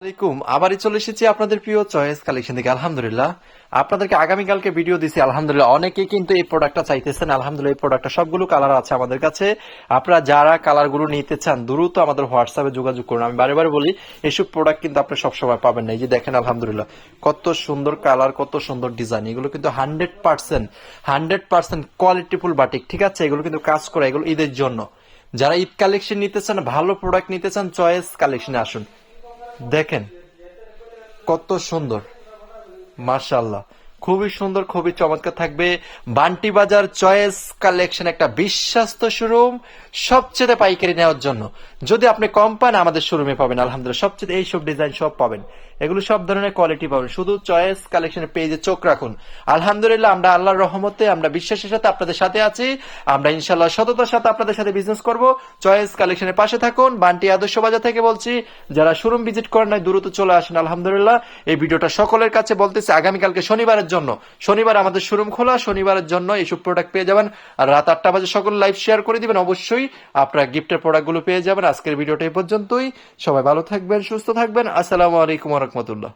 আসসালামাইকুম। আবারই চলে এসেছি আপনাদের প্রিয় চয়েস কালেকশন থেকে। আলহামদুলিল্লাহ আপনাদেরকে আগামীকালকে ভিডিও দিছি। আলহামদুলিল্লাহ অনেকেই কিন্তু এই প্রোডাক্টটা চাইতেছেন। আলহামদুলিল্লাহ এই প্রোডাক্টটা সবগুলো কালার আছে আমাদের কাছে। আপনারা যারা কালার গুলো নিতে চান দ্রুত আমাদের হোয়াটসঅ্যাপে যোগাযোগ করুন। আমি বারে বারে বলি এসব প্রোডাক্ট কিন্তু আপনি সবসময় পাবেন না। এই যে দেখেন আলহামদুলিল্লাহ কত সুন্দর কালার, কত সুন্দর ডিজাইন। এগুলো কিন্তু 100% কোয়ালিটিফুল বাটিক, ঠিক আছে? এগুলো কিন্তু কাজ করে, এগুলো ঈদের জন্য। যারা ঈদ কালেকশন নিতে চান, ভালো প্রোডাক্ট নিতে চান, চয়েস কালেকশনে আসুন। দেখেন কত সুন্দর, মাশাআল্লাহ, খুবই সুন্দর, খুবই চমৎকার থাকবে। বান্টি বাজার চয়েস কালেকশন একটা বিশ্বস্ত শোরুম, সবচেয়ে পাইকারি নেওয়ার জন্য। যদি আপনি কম পান আমাদের শোরুমে পাবেন। আলহামদুলিল্লাহ সবচেয়ে এইসব ডিজাইন সব পাবেন, এগুলো সব ধরনের কোয়ালিটি পাবেন। শুধু চয়েস কালেকশনের পেজে চোখ রাখুন। আলহামদুলিল্লাহ আমরা আল্লাহর রহমতে, আমরা বিশ্বাসের সাথে আপনাদের সাথে আছি। আমরা ইনশাল্লাহ সততার সাথে আপনাদের সাথে বিজনেস করব। চয়েস কালেকশনের পাশে থাকুন। বান্টি আদর্শ বাজার থেকে বলছি। যারা শোরুম ভিজিট করেন নাই দ্রুত চলে আসেন। আলহামদুলিল্লাহ এই ভিডিওটা সকলের কাছে বলতেছি আগামীকালকে শনিবারের জন্য। শনিবার আমাদের শোরুম খোলা, শনিবারের জন্য এইসব প্রোডাক্ট পেয়ে যাবেন। আর রাত 8টা বাজে সকল লাইভ শেয়ার করে দিবেন। অবশ্যই আপনারা গিফটের প্রোডাক্টগুলো পেয়ে যাবেন। আজকের ভিডিওটা এই পর্যন্তই। সবাই ভালো থাকবেন, সুস্থ থাকবেন। আসসালামু আলাইকুম ওয়া রাহমাতুল্লাহ।